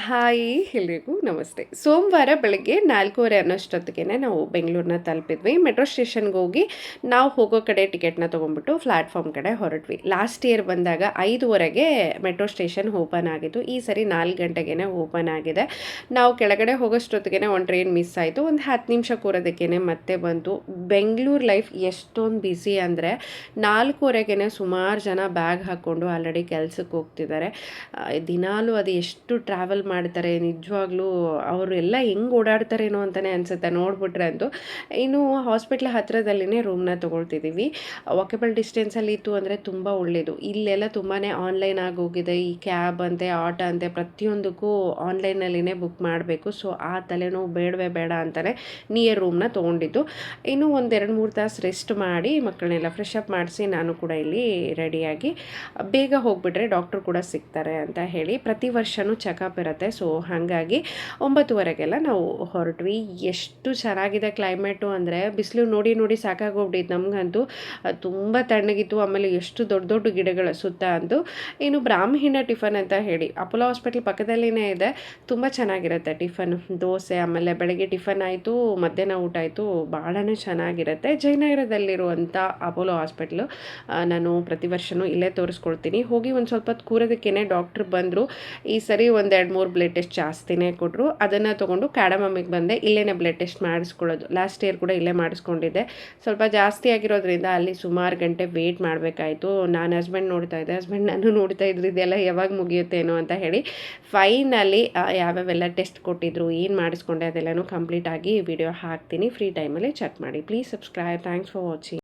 Hi ಎಲ್ರಿಗೂ ನಮಸ್ತೆ. ಸೋಮವಾರ ಬೆಳಗ್ಗೆ 4:30 ಅನ್ನೋಷ್ಟೊತ್ತಿಗೆ ನಾವು ಬೆಂಗಳೂರನ್ನ ತಲುಪಿದ್ವಿ. ಮೆಟ್ರೋ ಸ್ಟೇಷನ್‌ಗೆ ಹೋಗಿ ನಾವು ಹೋಗೋ ಕಡೆ ಟಿಕೆಟ್‌ನ ತೊಗೊಂಡ್ಬಿಟ್ಟು ಪ್ಲ್ಯಾಟ್ಫಾರ್ಮ್ ಕಡೆ ಹೊರಟ್ವಿ. ಲಾಸ್ಟ್ ಇಯರ್ ಬಂದಾಗ 5:30ಗೆ ಮೆಟ್ರೋ ಸ್ಟೇಷನ್ ಓಪನ್ ಆಗಿತ್ತು. ಈ ಸರಿ 4 ಗಂಟೆಗೆ ಓಪನ್ ಆಗಿದೆ. ನಾವು ಕೆಳಗಡೆ ಹೋಗೋಷ್ಟೊತ್ತಿಗೆ ಒಂದು ಟ್ರೈನ್ ಮಿಸ್ ಆಯಿತು. ಒಂದು 10 ನಿಮಿಷ ಕೂರೋದಕ್ಕೇ ಮತ್ತೆ ಬಂತು. ಬೆಂಗಳೂರು ಲೈಫ್ ಎಷ್ಟೊಂದು ಬ್ಯುಸಿ ಅಂದರೆ 4:30ಗೆ ಸುಮಾರು ಜನ ಬ್ಯಾಗ್ ಹಾಕ್ಕೊಂಡು ಆಲ್ರೆಡಿ ಕೆಲ್ಸಕ್ಕೆ ಹೋಗ್ತಿದ್ದಾರೆ. ದಿನಾಲೂ ಅದು ಎಷ್ಟು ಟ್ರಾವೆಲ್ ಮಾಡ್ತಾರೆ ನಿಜವಾಗ್ಲೂ ಅವರೆಲ್ಲ ಹೆಂಗೆ ಓಡಾಡ್ತಾರೇನೋ ಅಂತಲೇ ಅನಿಸುತ್ತೆ ನೋಡ್ಬಿಟ್ರೆ ಅಂತೂ. ಇನ್ನು ಹಾಸ್ಪಿಟ್ಲ್ ಹತ್ತಿರದಲ್ಲಿನೇ ರೂಮ್ನ ತೊಗೊಳ್ತಿದ್ದೀವಿ. ವಾಕೇಬಲ್ ಡಿಸ್ಟೆನ್ಸಲ್ಲಿ ಇತ್ತು ಅಂದರೆ ತುಂಬ ಒಳ್ಳೆಯದು. ಇಲ್ಲೆಲ್ಲ ತುಂಬಾ ಆನ್ಲೈನ್ ಆಗೋಗಿದೆ. ಈ ಕ್ಯಾಬ್ ಅಂತೆ ಆಟೋ ಅಂತೆ ಪ್ರತಿಯೊಂದಕ್ಕೂ ಆನ್ಲೈನಲ್ಲಿನೇ ಬುಕ್ ಮಾಡಬೇಕು. ಸೊ ಆ ತಲೆನೋವು ಬೇಡವೇ ಬೇಡ ಅಂತಲೇ ನಿಯರ್ ರೂಮ್ನ ತೊಗೊಂಡಿದ್ದು. ಇನ್ನೂ ಒಂದು 2-3 ತಾಸು ರೆಸ್ಟ್ ಮಾಡಿ ಮಕ್ಕಳನ್ನೆಲ್ಲ ಫ್ರೆಶ್ ಅಪ್ ಮಾಡಿಸಿ ನಾನು ಕೂಡ ಇಲ್ಲಿ ರೆಡಿಯಾಗಿ ಬೇಗ ಹೋಗಿಬಿಟ್ರೆ ಡಾಕ್ಟ್ರು ಕೂಡ ಸಿಗ್ತಾರೆ ಅಂತ ಹೇಳಿ ಪ್ರತಿ ವರ್ಷವೂ ಚೆಕಪ್ ಇರುತ್ತೆ. ಸೊ ಹಾಗಾಗಿ 9:30ಗೆಲ್ಲ ನಾವು ಹೊರಟ್ವಿ. ಎಷ್ಟು ಚೆನ್ನಾಗಿದೆ ಕ್ಲೈಮೇಟು ಅಂದರೆ ಬಿಸಿಲು ನೋಡಿ ನೋಡಿ ಸಾಕಾಗೋಗ್ಬಿಟ್ಟಿತ್ತು ನಮಗಂತೂ. ತುಂಬ ತಣ್ಣಗಿತ್ತು. ಆಮೇಲೆ ಎಷ್ಟು ದೊಡ್ಡ ದೊಡ್ಡ ಗಿಡಗಳ ಸುತ್ತ ಅಂತೂ. ಇನ್ನು ಬ್ರಾಹ್ಮಣ ಟಿಫನ್ ಅಂತ ಹೇಳಿ ಅಪೋಲೋ ಹಾಸ್ಪಿಟ್ಲ್ ಪಕ್ಕದಲ್ಲಿನೇ ಇದೆ. ತುಂಬ ಚೆನ್ನಾಗಿರುತ್ತೆ ಟಿಫನ್. ದೋಸೆ ಆಮೇಲೆ ಬೆಳಗ್ಗೆ ಟಿಫನ್ ಆಯಿತು, ಮಧ್ಯಾಹ್ನ ಊಟ ಆಯಿತು. ಭಾಳನೇ ಚೆನ್ನಾಗಿರುತ್ತೆ. ಜಯನಗರದಲ್ಲಿರುವಂಥ ಅಪೋಲೋ ಹಾಸ್ಪಿಟ್ಲು ನಾನು ಪ್ರತಿ ವರ್ಷವೂ ಇಲ್ಲೇ ತೋರಿಸ್ಕೊಳ್ತೀನಿ. ಹೋಗಿ ಒಂದು ಸ್ವಲ್ಪ ಹೊತ್ತು ಕೂರೋದಕ್ಕೇ ಡಾಕ್ಟ್ರು ಬಂದರು. ಈ ಸರಿ ಒಂದು 2-3 ಬ್ಲಡ್ ಟೆಸ್ಟ್ ಜಾಸ್ತಿನೇ ಕೊಟ್ಟರು. ಅದನ್ನು ತೊಗೊಂಡು ಕ್ಯಾಡಮಮ್ಮಿಗೆ ಬಂದೆ. ಇಲ್ಲೇ ಬ್ಲಡ್ ಟೆಸ್ಟ್ ಮಾಡಿಸ್ಕೊಳ್ಳೋದು. ಲಾಸ್ಟ್ ಇಯರ್ ಕೂಡ ಇಲ್ಲೇ ಮಾಡಿಸ್ಕೊಂಡಿದ್ದೆ. ಸ್ವಲ್ಪ ಜಾಸ್ತಿ ಆಗಿರೋದ್ರಿಂದ ಅಲ್ಲಿ ಸುಮಾರು ಗಂಟೆ ವೆಯ್ಟ್ ಮಾಡಬೇಕಾಯಿತು. ನಾನು ಹಸ್ಬೆಂಡ್ ನೋಡ್ತಾ ಇದ್ದೆ, ಹಸ್ಬೆಂಡ್ ನಾನು ನೋಡ್ತಾ ಇದ್ರು ಇದೆಲ್ಲ ಯಾವಾಗ ಮುಗಿಯುತ್ತೇನೋ ಅಂತ ಹೇಳಿ. ಫೈನಲಿ ಯಾವ್ಯಾವೆಲ್ಲ ಟೆಸ್ಟ್ ಕೊಟ್ಟಿದ್ರು, ಏನು ಮಾಡಿಸ್ಕೊಂಡೆ ಅದೆಲ್ಲನೂ ಕಂಪ್ಲೀಟಾಗಿ ವಿಡಿಯೋ ಹಾಕ್ತೀನಿ. ಫ್ರೀ ಟೈಮಲ್ಲಿ ಚೆಕ್ ಮಾಡಿ. Please subscribe. Thanks for watching.